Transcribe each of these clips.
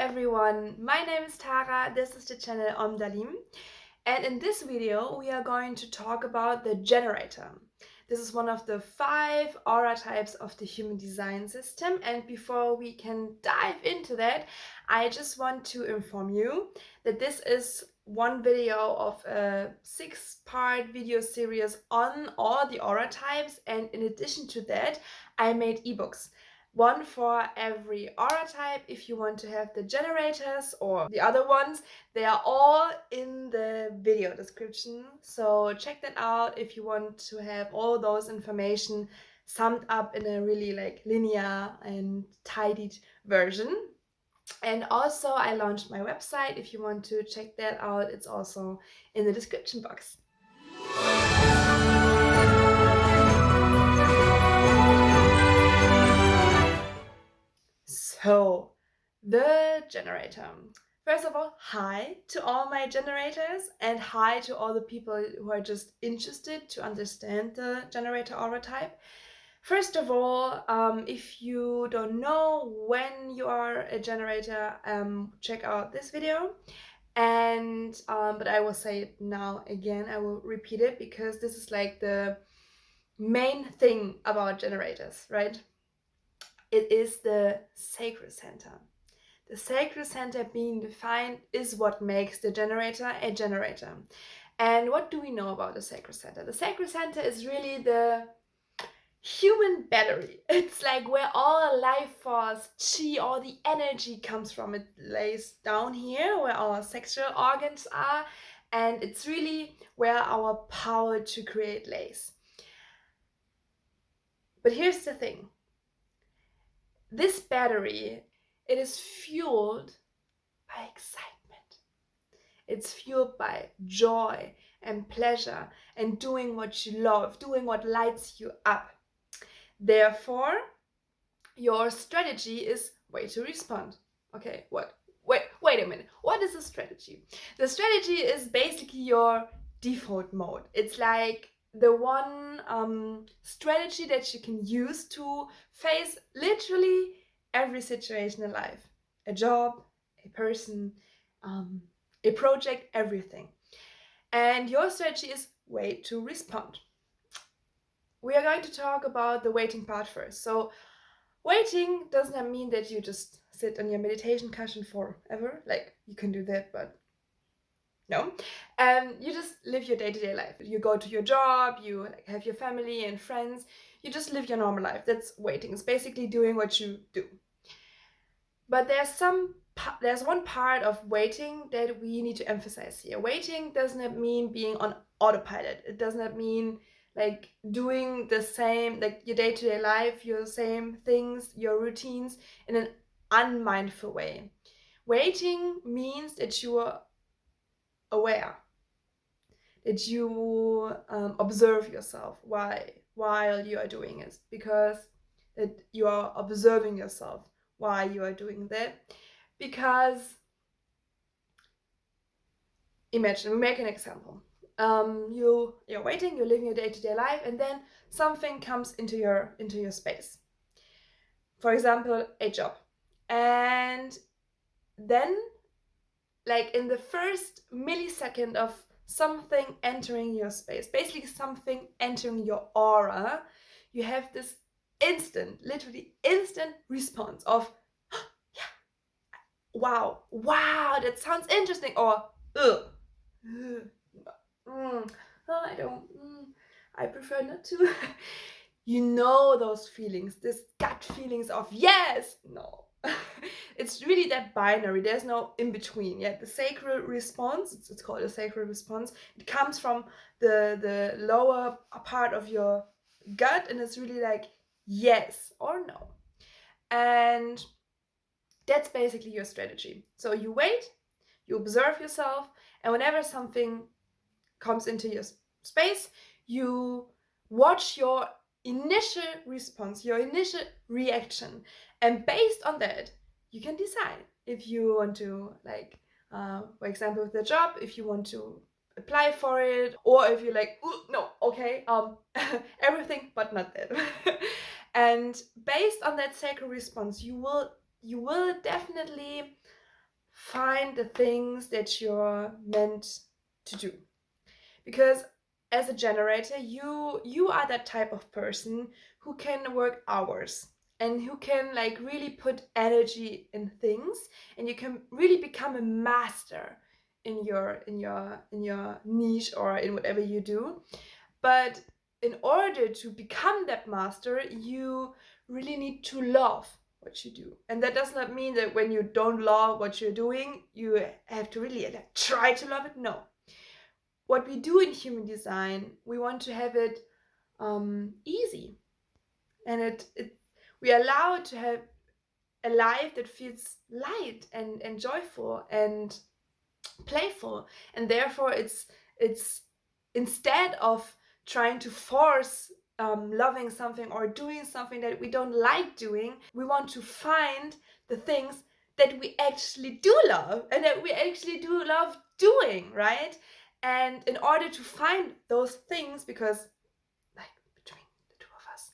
everyone, my name is Tara, this is the channel DALIM, and in this video we are going to talk about the generator. This is one of the 5 aura types of the human design system, and before we can dive into that, I just want to inform you that this is one video of a 6-part video series on all the aura types, and in addition to that I made ebooks. One for every aura type. If you want to have the generators or the other ones, they are all in the video description. So check that out if you want to have all those information summed up in a really linear and tidied version. And also I launched my website. If you want to check that out, it's also in the description box. So, the generator. First of all, hi to all my generators and hi to all the people who are just interested to understand the generator aura type. First of all, if you don't know when you are a generator, check out this video. And but I will say it now again, I will repeat it because this is like the main thing about generators, right? It is the sacral center. The sacral center being defined is what makes the generator a generator. And what do we know about the sacral center? The sacral center is really the human battery. It's like where all life force, chi, all the energy comes from. It lays down here where our sexual organs are, and it's really where our power to create lays. But here's the thing. This battery, it is fueled by excitement. It's fueled by joy and pleasure and doing what you love, doing what lights you up. Therefore, your strategy is way to respond. Okay, what? Wait a minute. What is a strategy? The strategy is basically your default mode. It's like the one strategy that you can use to face literally every situation in life. A job, a person, a project, everything. And your strategy is wait to respond. We are going to talk about the waiting part first. So waiting does not mean that you just sit on your meditation cushion forever. Like, you can do that, but no. You just live your day-to-day life. You go to your job, you have your family and friends, you just live your normal life. That's waiting. It's basically doing what you do. But there's one part of waiting that we need to emphasize here. Waiting does not mean being on autopilot. It does not mean like doing the same, like your day-to-day life, your same things, your routines in an unmindful way. Waiting means that you are aware, that you observe yourself while you are doing it, because that you are observing yourself while you are doing that. Because imagine, we make an example. You're waiting, you're living your day-to-day life, and then something comes into your space. For example, a job. And then, like in the first millisecond of something entering your space, basically something entering your aura, you have this literally instant response of, wow, that sounds interesting, or I prefer not to. You know those feelings, this gut feelings of yes, no. It's really that binary. There's no in between. Yeah, the sacral response, it's called a sacral response. It comes from the lower part of your gut, and it's really like yes or no. And that's basically your strategy. So you wait, you observe yourself, and whenever something comes into your space, you watch your initial response, your initial reaction, and based on that, you can decide if you want to, like, for example, with the job, if you want to apply for it, or if you're like, no, okay, everything but not that. And based on that sacred response, you will definitely find the things that you're meant to do. Because as a generator, you are that type of person who can work hours and who can like really put energy in things, and you can really become a master in your niche or in whatever you do. But in order to become that master, you really need to love what you do. And that does not mean that when you don't love what you're doing, you have to really like, try to love it. No. What we do in human design, we want to have it easy. And we are allowed to have a life that feels light and joyful and playful. And therefore it's instead of trying to force loving something or doing something that we don't like doing, we want to find the things that we actually do love and that we actually do love doing, right? And in order to find those things, because like between the two of us,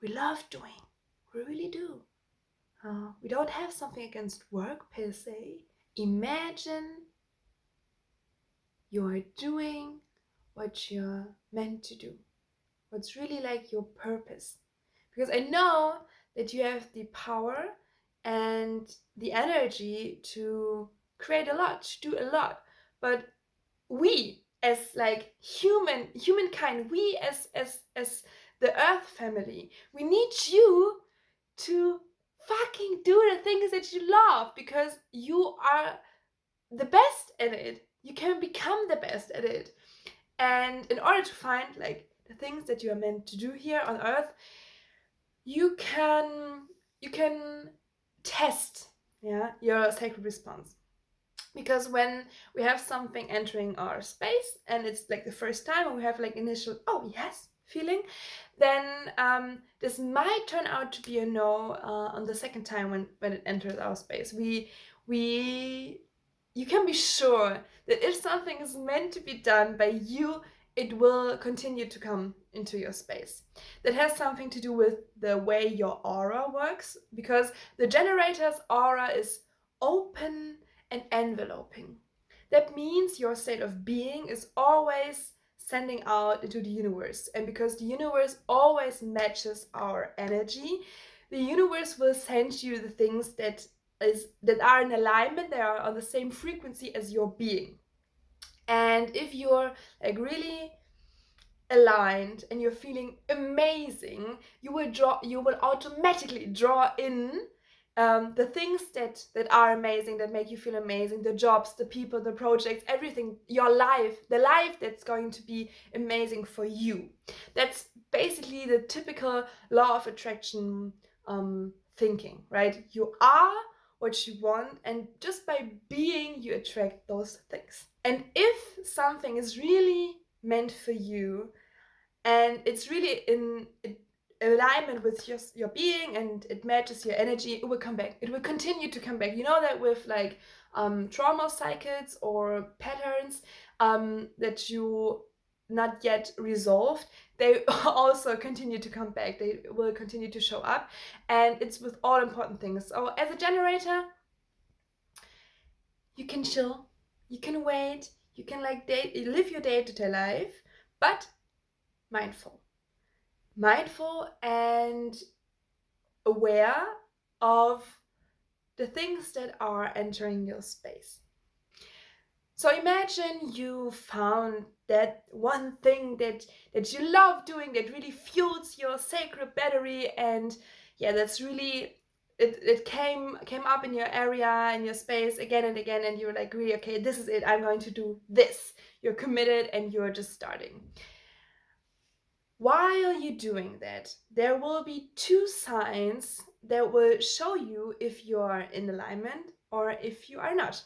we love doing, we really do. We don't have something against work per se. Imagine you are doing what you're meant to do, what's really like your purpose. Because I know that you have the power and the energy to create a lot, to do a lot. But we as like humankind, we as the earth family, we need you to fucking do the things that you love, because you are the best at it. You can become the best at it. And in order to find like the things that you are meant to do here on earth, you can test your sacred response. Because when we have something entering our space and it's like the first time and we have like initial oh yes feeling, then this might turn out to be a no on the second time when it enters our space. You can be sure that if something is meant to be done by you, it will continue to come into your space. That has something to do with the way your aura works, because the generator's aura is open and enveloping. That means your state of being is always sending out into the universe. And because the universe always matches our energy, the universe will send you the things that are in alignment, they are on the same frequency as your being. And if you're like really aligned and you're feeling amazing, you will automatically draw in the things that are amazing, that make you feel amazing, the jobs, the people, the projects, everything, your life, the life that's going to be amazing for you. That's basically the typical law of attraction thinking, right? You are what you want, and just by being, you attract those things. And if something is really meant for you and it's really in alignment with your being and it matches your energy, it will come back. It will continue to come back. You know that with like trauma cycles or patterns that you not yet resolved, they also continue to come back. They will continue to show up, and it's with all important things. So as a generator, you can chill, you can wait, you can like live your day-to-day life, but mindful and aware of the things that are entering your space. So imagine you found that one thing that you love doing, that really fuels your sacred battery, and that's really it came up in your area, in your space again and again, and you're like, really, okay, this is it, I'm going to do this. You're committed and you're just starting. While you're doing that, there will be two signs that will show you if you are in alignment or if you are not.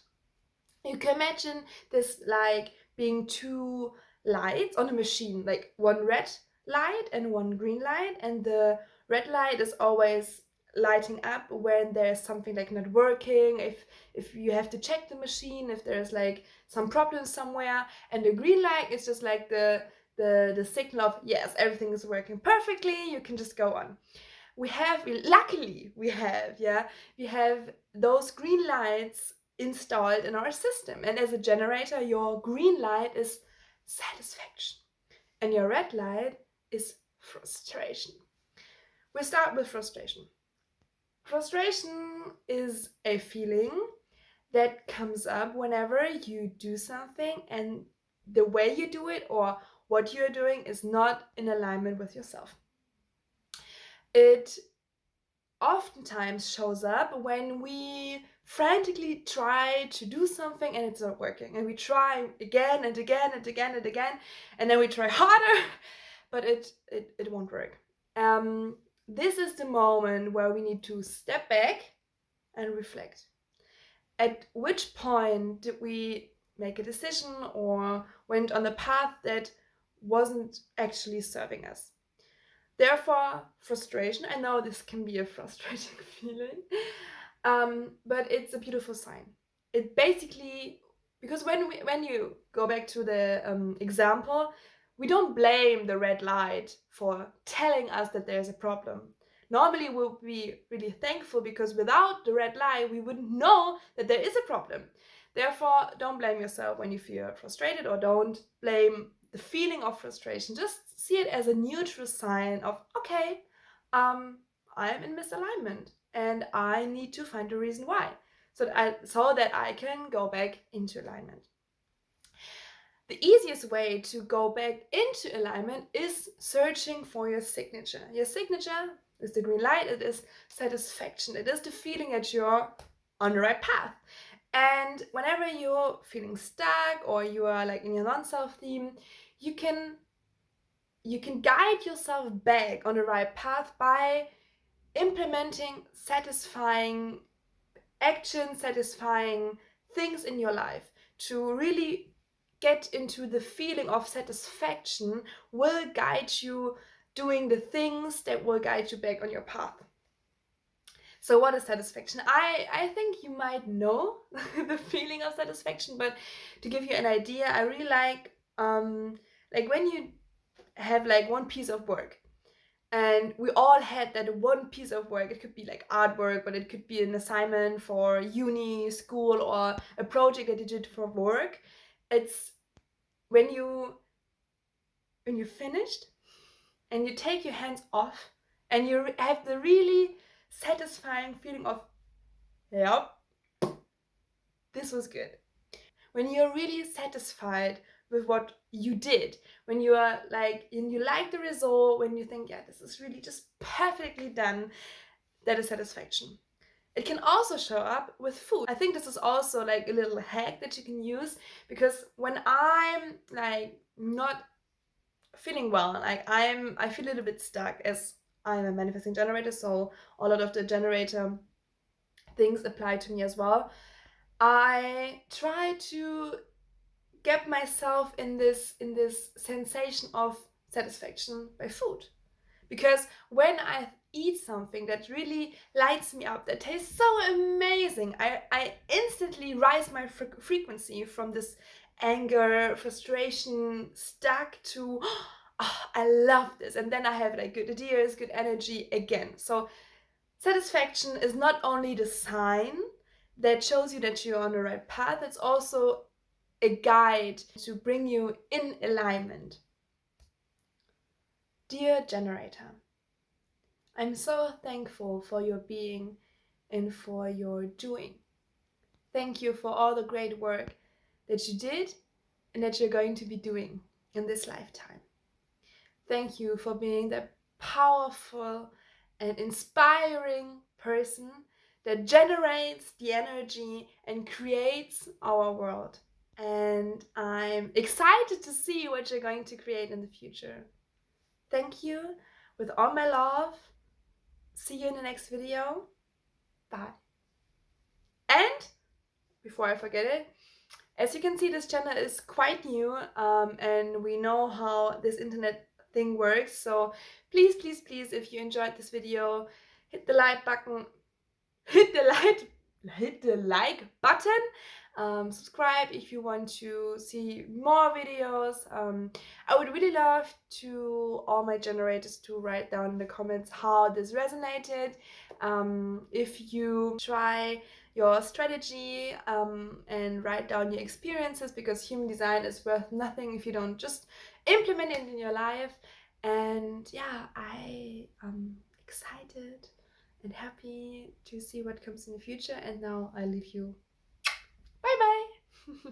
You can imagine this like being two lights on a machine, like one red light and one green light, and the red light is always lighting up when there's something like not working, if you have to check the machine, if there's like some problem somewhere, and the green light is just like the signal of yes, everything is working perfectly, you can just go on. Luckily we have those green lights installed in our system. And as a generator, your green light is satisfaction and your red light is frustration. We start with frustration. Frustration is a feeling that comes up whenever you do something and the way you do it or what you're doing is not in alignment with yourself. It oftentimes shows up when we frantically try to do something and it's not working, and we try again and again and again and again, and then we try harder, but it won't work. This is the moment where we need to step back and reflect. At which point did we make a decision or went on a path that wasn't actually serving us? Therefore, frustration. I know this can be a frustrating feeling, but it's a beautiful sign. It basically, because when you go back to the example, we don't blame the red light for telling us that there's a problem. Normally, we'll be really thankful because without the red light, we wouldn't know that there is a problem. Therefore, don't blame yourself when you feel frustrated, or don't blame the feeling of frustration. Just see it as a neutral sign of, okay, I'm in misalignment and I need to find a reason why, so that I can go back into alignment. The easiest way to go back into alignment is searching for your signature. Your signature is the green light, it is satisfaction, it is the feeling that you're on the right path. And whenever you're feeling stuck or you are like in your non-self theme, you can guide yourself back on the right path by implementing satisfying actions, satisfying things in your life. To really get into the feeling of satisfaction will guide you doing the things that will guide you back on your path. So what is satisfaction? I think you might know the feeling of satisfaction, but to give you an idea, I really like when you have like one piece of work, and we all had that one piece of work. It could be like artwork, but it could be an assignment for uni, school, or a project that you did for work. It's when you finished and you take your hands off and you have the really satisfying feeling of, yep, this was good. When you're really satisfied with what you did, when you are like, and you like the result, when you think, yeah, this is really just perfectly done, that is satisfaction. It can also show up with food. I think this is also like a little hack that you can use, because when I'm like not feeling well, like I feel a little bit stuck, as I'm a manifesting generator, so a lot of the generator things apply to me as well. I try to get myself in this sensation of satisfaction by food. Because when I eat something that really lights me up, that tastes so amazing, I instantly rise my frequency from this anger, frustration, stuck to, oh, I love this. And then I have like good ideas, good energy again. So satisfaction is not only the sign that shows you that you're on the right path, it's also a guide to bring you in alignment. Dear generator, I'm so thankful for your being and for your doing. Thank you for all the great work that you did and that you're going to be doing in this lifetime. Thank you for being the powerful and inspiring person that generates the energy and creates our world. And I'm excited to see what you're going to create in the future. Thank you with all my love. See you in the next video. Bye. And before I forget it, as you can see, this channel is quite new, and we know how this internet thing works. So please, please, please, if you enjoyed this video, hit the like button, hit the like button. Subscribe if you want to see more videos. I would really love to all my generators to write down in the comments how this resonated. If you try your strategy and write down your experiences, because human design is worth nothing if you don't just implement it in your life. And yeah, I am excited and happy to see what comes in the future. And now I leave you. Bye bye.